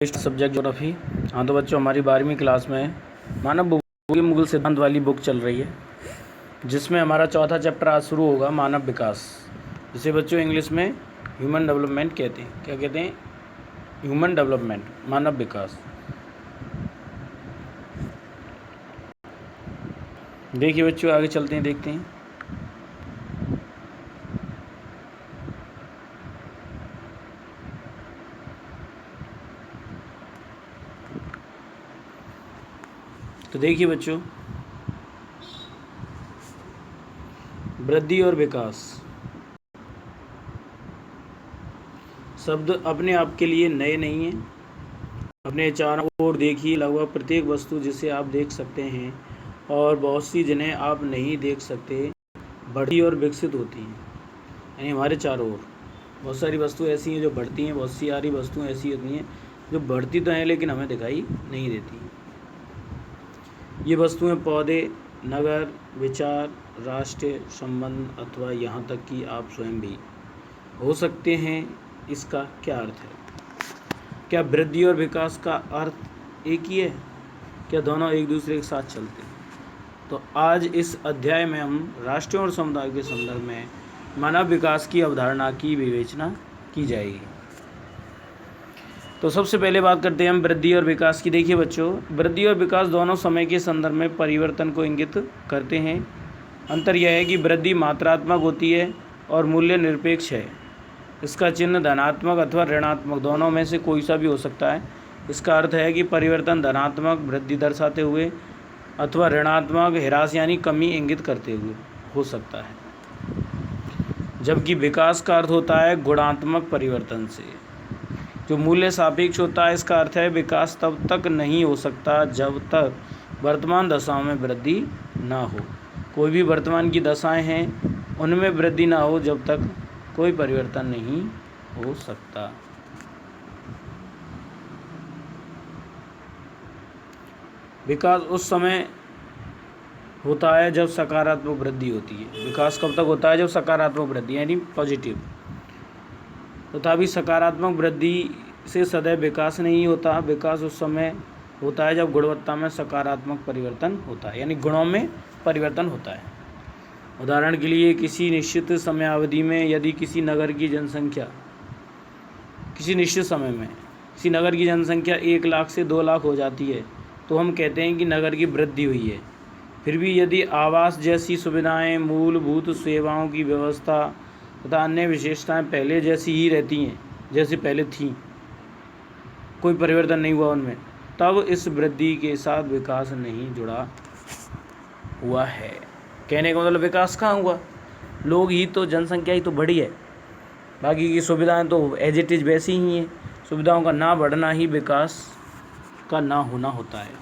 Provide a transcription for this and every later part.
Subject geography. हाँ तो बच्चों, हमारी 12वीं क्लास में मानव भूगोल मुगल सिद्धांत वाली बुक चल रही है, जिसमें हमारा चौथा चैप्टर आज शुरू होगा, मानव विकास, जिसे बच्चों इंग्लिश में ह्यूमन डेवलपमेंट कहते हैं। क्या कहते हैं? ह्यूमन डेवलपमेंट, मानव विकास। देखिए बच्चों, आगे चलते हैं, देखते हैं। तो देखिए बच्चों, वृद्धि और विकास शब्द अपने आप के लिए नए नहीं हैं। अपने चारों ओर देखिए, लगभग प्रत्येक वस्तु जिसे आप देख सकते हैं और बहुत सी जिन्हें आप नहीं देख सकते, बढ़ती और विकसित होती हैं। यानी हमारे चारों ओर बहुत सारी वस्तु ऐसी हैं जो बढ़ती हैं, बहुत सी सारी वस्तुएं ऐसी होती हैं जो बढ़ती तो हैं लेकिन हमें दिखाई नहीं देती। ये वस्तुएं पौधे, नगर, विचार, राष्ट्र, संबंध अथवा यहाँ तक कि आप स्वयं भी हो सकते हैं। इसका क्या अर्थ है? क्या वृद्धि और विकास का अर्थ एक ही है? क्या दोनों एक दूसरे के साथ चलते हैं? तो आज इस अध्याय में हम राष्ट्र और समुदाय के संदर्भ में मानव विकास की अवधारणा की विवेचना की जाएगी। तो सबसे पहले बात करते हैं हम वृद्धि और विकास की। देखिए बच्चों, वृद्धि और विकास दोनों समय के संदर्भ में परिवर्तन को इंगित करते हैं। अंतर यह है कि वृद्धि मात्रात्मक होती है और मूल्य निरपेक्ष है। इसका चिन्ह धनात्मक अथवा ऋणात्मक दोनों में से कोई सा भी हो सकता है। इसका अर्थ है कि परिवर्तन धनात्मक वृद्धि दर्शाते हुए अथवा ऋणात्मक ह्रास यानी कमी इंगित करते हुए हो सकता है, जबकि विकास का अर्थ होता है गुणात्मक परिवर्तन से, जो मूल्य सापेक्ष होता है। इसका अर्थ है विकास तब तक नहीं हो सकता जब तक वर्तमान दशाओं में वृद्धि ना हो। कोई भी वर्तमान की दशाएं हैं उनमें वृद्धि ना हो जब तक कोई परिवर्तन नहीं हो सकता। विकास उस समय होता है जब सकारात्मक वृद्धि होती है। विकास कब तक होता है? जब सकारात्मक वृद्धि यानी पॉजिटिव। तथापि सकारात्मक वृद्धि से सदैव विकास नहीं होता। विकास उस समय होता है जब गुणवत्ता में सकारात्मक परिवर्तन होता है, यानी गुणों में परिवर्तन होता है। उदाहरण के लिए, किसी निश्चित समयावधि में यदि किसी नगर की जनसंख्या किसी निश्चित समय में किसी नगर की जनसंख्या 1 लाख से 2 लाख हो जाती है तो हम कहते हैं कि नगर की वृद्धि हुई है। फिर भी यदि आवास जैसी सुविधाएं, मूलभूत सेवाओं की व्यवस्था तथा अन्य विशेषताएं पहले जैसी ही रहती हैं जैसे पहले थीं, कोई परिवर्तन नहीं हुआ उनमें, तब इस वृद्धि के साथ विकास नहीं जुड़ा हुआ है। कहने का मतलब विकास कहाँ हुआ? लोग ही तो, जनसंख्या ही तो बढ़ी है, बाकी की सुविधाएं तो एज इट इज़ वैसी ही हैं। सुविधाओं का ना बढ़ना ही विकास का ना होना होता है।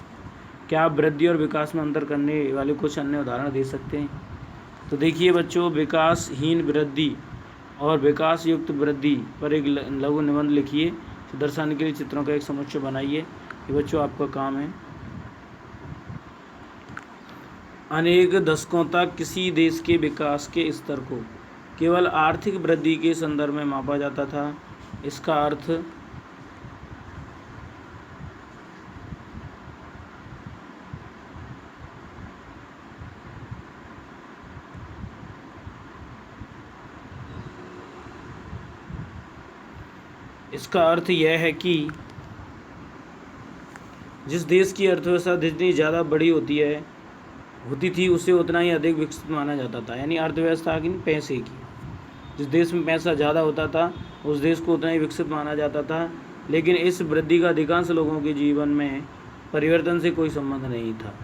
क्या आप वृद्धि और विकास में अंतर करने वाले कुछ अन्य उदाहरण दे सकते हैं? तो देखिए बच्चों, विकासहीन वृद्धि और विकास युक्त वृद्धि पर एक लघु निबंध लिखिए। तो दर्शाने के लिए चित्रों का एक समुच्चय बनाइए। ये बच्चों आपका काम है। अनेक दशकों तक किसी देश के विकास के स्तर को केवल आर्थिक वृद्धि के संदर्भ में मापा जाता था। इसका अर्थ यह है कि जिस देश की अर्थव्यवस्था जितनी ज़्यादा बड़ी होती थी उसे उतना ही अधिक विकसित माना जाता था। यानी अर्थव्यवस्था की, पैसे की, जिस देश में पैसा ज़्यादा होता था उस देश को उतना ही विकसित माना जाता था। लेकिन इस वृद्धि का अधिकांश लोगों के जीवन में परिवर्तन से कोई संबंध नहीं था।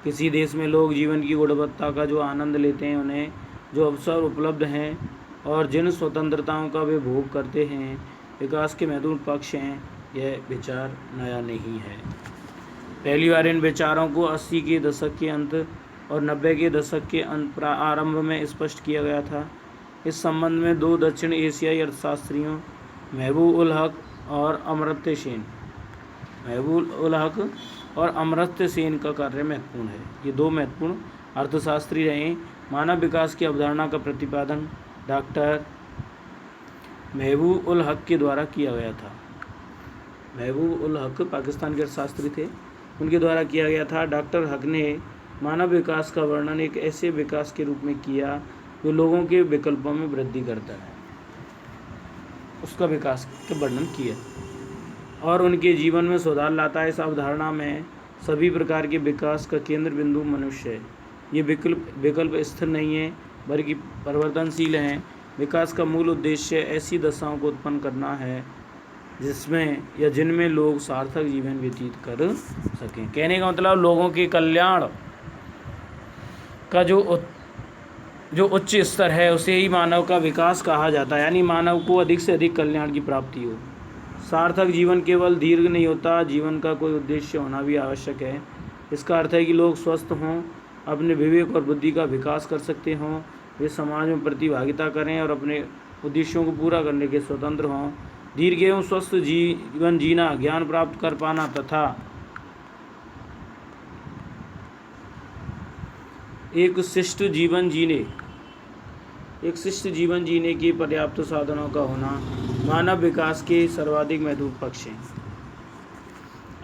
किसी देश में लोग जीवन की गुणवत्ता का जो आनंद लेते हैं, उन्हें जो अवसर उपलब्ध हैं और जिन स्वतंत्रताओं का वे भोग करते हैं, विकास के महत्वपूर्ण पक्ष हैं। यह विचार नया नहीं है। पहली बार इन विचारों को 80 के दशक के अंत और 90 के दशक के आरंभ में स्पष्ट किया गया था। इस संबंध में 2 दक्षिण एशियाई अर्थशास्त्रियों महबूब उल हक और अमर्त्य सेन का कार्य महत्वपूर्ण है। ये 2 महत्वपूर्ण अर्थशास्त्री रहे। मानव विकास की अवधारणा का प्रतिपादन डॉक्टर महबूब उल हक के द्वारा किया गया था। महबूब उल हक पाकिस्तान के अर्थशास्त्री थे, उनके द्वारा किया गया था। डॉक्टर हक ने मानव विकास का वर्णन एक ऐसे विकास के रूप में किया जो लोगों के विकल्पों में वृद्धि करता है, उसका विकास का वर्णन किया और उनके जीवन में सुधार लाता है। इस अवधारणा में सभी प्रकार के विकास का केंद्र बिंदु मनुष्य है। ये विकल्प स्थिर नहीं है बल्कि परिवर्तनशील हैं। विकास का मूल उद्देश्य ऐसी दशाओं को उत्पन्न करना है जिसमें या जिनमें लोग सार्थक जीवन व्यतीत कर सकें। कहने का मतलब लोगों के कल्याण का जो उच्च स्तर है उसे ही मानव का विकास कहा जाता है, यानी मानव को अधिक से अधिक कल्याण की प्राप्ति हो। सार्थक जीवन केवल दीर्घ नहीं होता, जीवन का कोई उद्देश्य होना भी आवश्यक है। इसका अर्थ है कि लोग स्वस्थ हों, अपने विवेक और बुद्धि का विकास कर सकते हों, वे समाज में प्रतिभागिता करें और अपने उद्देश्यों को पूरा करने के स्वतंत्र हों। दीर्घ एवं स्वस्थ जीवन जीना, ज्ञान प्राप्त कर पाना तथा एक शिष्ट जीवन जीने के पर्याप्त साधनों का होना मानव विकास के सर्वाधिक महत्वपूर्ण पक्ष हैं।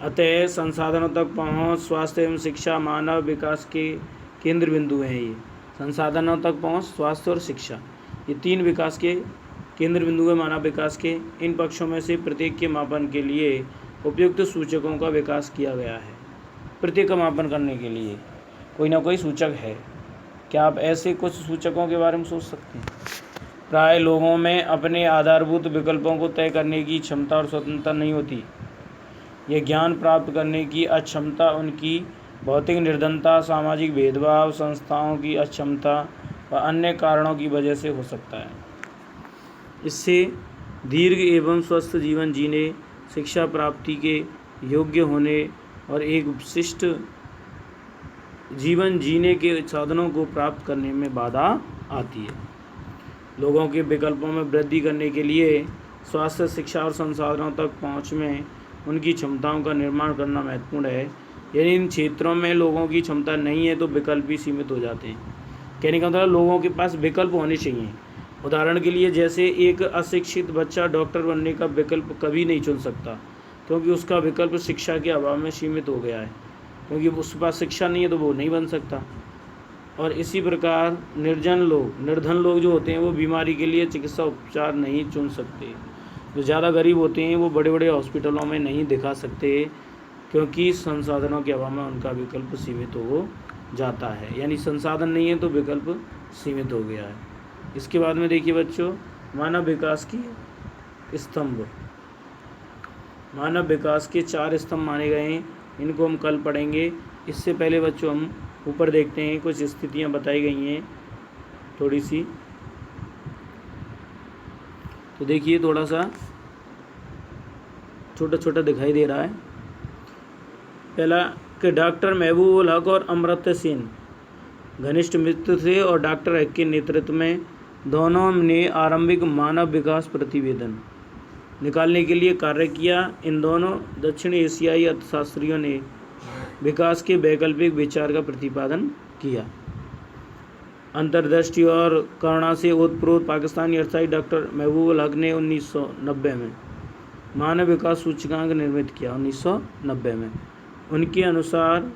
अतः संसाधनों तक पहुँच, स्वास्थ्य एवं शिक्षा मानव विकास के केंद्र बिंदु हैं। ये संसाधनों तक पहुँच, स्वास्थ्य और शिक्षा, ये तीन विकास के केंद्र बिंदु है मानव विकास के। इन पक्षों में से प्रत्येक के मापन के लिए उपयुक्त सूचकों का विकास किया गया है। प्रत्येक का मापन करने के लिए कोई ना कोई सूचक है। क्या आप ऐसे कुछ सूचकों के बारे में सोच सकते हैं? प्राय लोगों में अपने आधारभूत विकल्पों को तय करने की क्षमता और स्वतंत्रता नहीं होती। यह ज्ञान प्राप्त करने की अक्षमता उनकी भौतिक निर्धनता, सामाजिक भेदभाव, संस्थाओं की अक्षमता व अन्य कारणों की वजह से हो सकता है। इससे दीर्घ एवं स्वस्थ जीवन जीने, शिक्षा प्राप्ति के योग्य होने और एक विशिष्ट जीवन जीने के साधनों को प्राप्त करने में बाधा आती है। लोगों के विकल्पों में वृद्धि करने के लिए स्वास्थ्य, शिक्षा और संसाधनों तक पहुंच में उनकी क्षमताओं का निर्माण करना महत्वपूर्ण है। यदि इन क्षेत्रों में लोगों की क्षमता नहीं है तो विकल्प भी सीमित हो जाते हैं। कहने का मतलब लोगों के पास विकल्प होने चाहिए। उदाहरण के लिए जैसे एक अशिक्षित बच्चा डॉक्टर बनने का विकल्प कभी नहीं चुन सकता, क्योंकि उसका विकल्प शिक्षा के अभाव में सीमित हो गया है, क्योंकि उसके पास शिक्षा नहीं है तो वो नहीं बन सकता। और इसी प्रकार निर्धन लोग जो होते हैं वो बीमारी के लिए चिकित्सा उपचार नहीं चुन सकते। जो ज़्यादा गरीब होते हैं वो बड़े बड़े हॉस्पिटलों में नहीं दिखा सकते, क्योंकि संसाधनों के अभाव में उनका विकल्प सीमित हो जाता है। यानी संसाधन नहीं है तो विकल्प सीमित हो गया है। इसके बाद में देखिए बच्चों, मानव विकास की स्तंभ। मानव विकास के 4 स्तंभ माने गए हैं, इनको हम कल पढ़ेंगे। इससे पहले बच्चों हम ऊपर देखते हैं, कुछ स्थितियां बताई गई हैं थोड़ी सी। तो देखिए थोड़ा सा छोटा छोटा दिखाई दे रहा है। पहला कि डॉक्टर महबूब उल हक और अमर्त्य सेन घनिष्ठ मित्र थे और डॉक्टर हक के नेतृत्व में दोनों ने आरंभिक मानव विकास प्रतिवेदन निकालने के लिए कार्य किया। इन दोनों दक्षिण एशियाई अर्थशास्त्रियों ने विकास के वैकल्पिक विचार का प्रतिपादन किया। अंतर्दृष्टि और करुणा से ओतप्रोत पाकिस्तानी अर्थशास्त्री डॉक्टर महबूब उल हक ने 1990 में मानव विकास सूचकांक निर्मित किया। 1990 में उनके अनुसार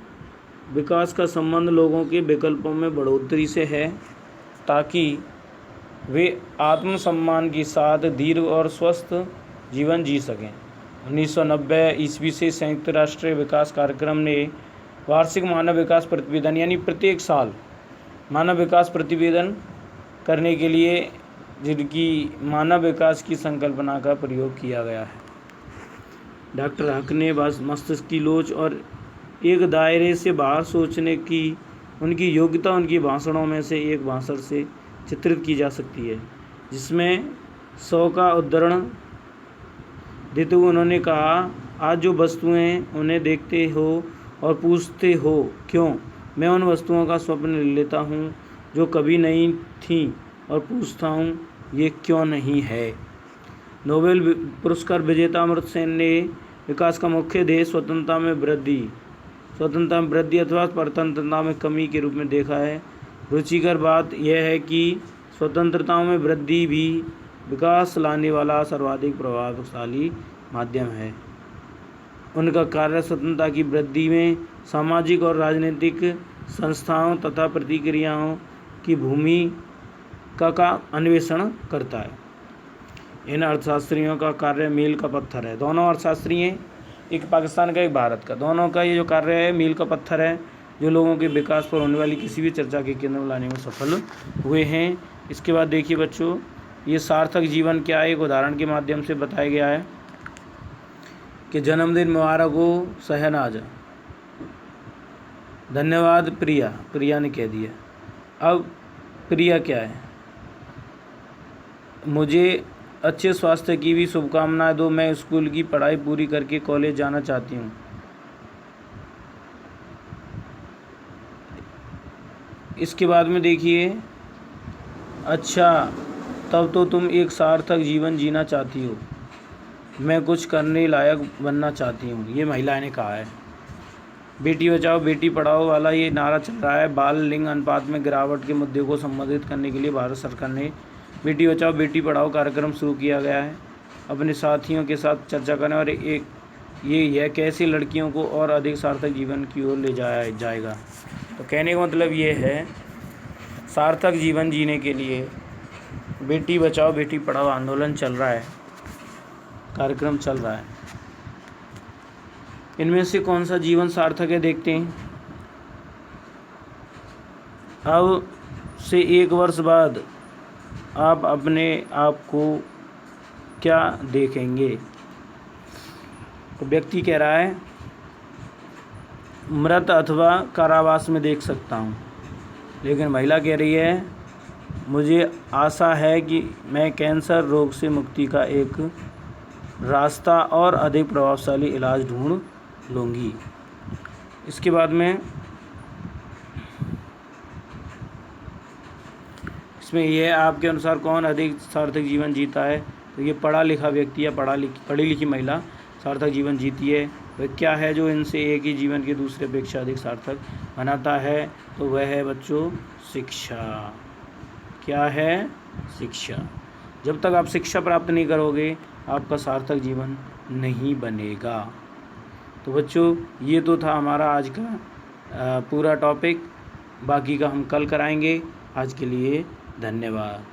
विकास का संबंध लोगों के विकल्पों में बढ़ोतरी से है, ताकि वे आत्मसम्मान के साथ दीर्घ और स्वस्थ जीवन जी सकें। 1990 ईस्वी से संयुक्त राष्ट्र विकास कार्यक्रम ने वार्षिक मानव विकास प्रतिवेदन, यानी प्रत्येक साल मानव विकास प्रतिवेदन करने के लिए जिनकी मानव विकास की संकल्पना का प्रयोग किया गया है। डॉक्टर हक ने मस्तिष्क की लोच और एक दायरे से बाहर सोचने की उनकी योग्यता उनकी भाषणों में से एक भाषण से चित्रित की जा सकती है, जिसमें 100 का उद्धरण देते हुए उन्होंने कहा, आज जो वस्तुएं उन्हें देखते हो और पूछते हो क्यों, मैं उन वस्तुओं का स्वप्न ले लेता हूँ जो कभी नहीं थीं और पूछता हूँ ये क्यों नहीं है। नोबेल पुरस्कार विजेता अमर्त्य सेन ने विकास का मुख्य ध्येय स्वतंत्रता में वृद्धि अथवा परतंत्रता में कमी के रूप में देखा है। रुचिकर बात यह है कि स्वतंत्रताओं में वृद्धि भी विकास लाने वाला सर्वाधिक प्रभावशाली माध्यम है। उनका कार्य स्वतंत्रता की वृद्धि में सामाजिक और राजनीतिक संस्थाओं तथा प्रतिक्रियाओं की भूमिका का अन्वेषण करता है। इन अर्थशास्त्रियों का कार्य मील का पत्थर है। दोनों अर्थशास्त्री हैं, एक पाकिस्तान का एक भारत का। दोनों का ये जो कार्य है मील का पत्थर है, जो लोगों के विकास पर होने वाली किसी भी चर्चा के केंद्र में लाने में सफल हुए हैं। इसके बाद देखिए बच्चों, ये सार्थक जीवन क्या है, एक उदाहरण के माध्यम से बताया गया है कि जन्मदिन मुबारक हो शहनाज। धन्यवाद प्रिया, प्रिया ने कह दिया। अब प्रिया क्या है, मुझे अच्छे स्वास्थ्य की भी शुभकामनाएं दो, मैं स्कूल की पढ़ाई पूरी करके कॉलेज जाना चाहती हूँ। इसके बाद में देखिए, अच्छा तब तो तुम एक सार्थक जीवन जीना चाहती हो, मैं कुछ करने लायक बनना चाहती हूँ, ये महिला ने कहा है। बेटी बचाओ बेटी पढ़ाओ वाला ये नारा चल रहा है। बाल लिंग अनुपात में गिरावट के मुद्दे को संबोधित करने के लिए भारत सरकार ने बेटी बचाओ बेटी पढ़ाओ कार्यक्रम शुरू किया गया है। अपने साथियों के साथ चर्चा करें और यह कैसे लड़कियों को और अधिक सार्थक जीवन की ओर ले जाया जाएगा। तो कहने का मतलब ये है, सार्थक जीवन जीने के लिए बेटी बचाओ बेटी पढ़ाओ आंदोलन चल रहा है, कार्यक्रम चल रहा है। इनमें से कौन सा जीवन सार्थक है देखते हैं। अब से 1 वर्ष बाद आप अपने आप को क्या देखेंगे। तो व्यक्ति कह रहा है, मृत अथवा कारावास में देख सकता हूँ। लेकिन महिला कह रही है, मुझे आशा है कि मैं कैंसर रोग से मुक्ति का एक रास्ता और अधिक प्रभावशाली इलाज ढूंढ लूँगी। इसके बाद में इसमें यह आपके अनुसार कौन अधिक सार्थक जीवन जीता है। तो ये पढ़ा लिखा व्यक्ति या पढ़ी लिखी महिला सार्थक जीवन जीती है। वह क्या है जो इनसे एक ही जीवन के दूसरे अपेक्षा अधिक सार्थक बनाता है। तो वह है बच्चों शिक्षा। क्या है, शिक्षा। जब तक आप शिक्षा प्राप्त नहीं करोगे आपका सार्थक जीवन नहीं बनेगा। तो बच्चों ये तो था हमारा आज का पूरा टॉपिक, बाकी का हम कल कराएंगे। आज के लिए धन्यवाद।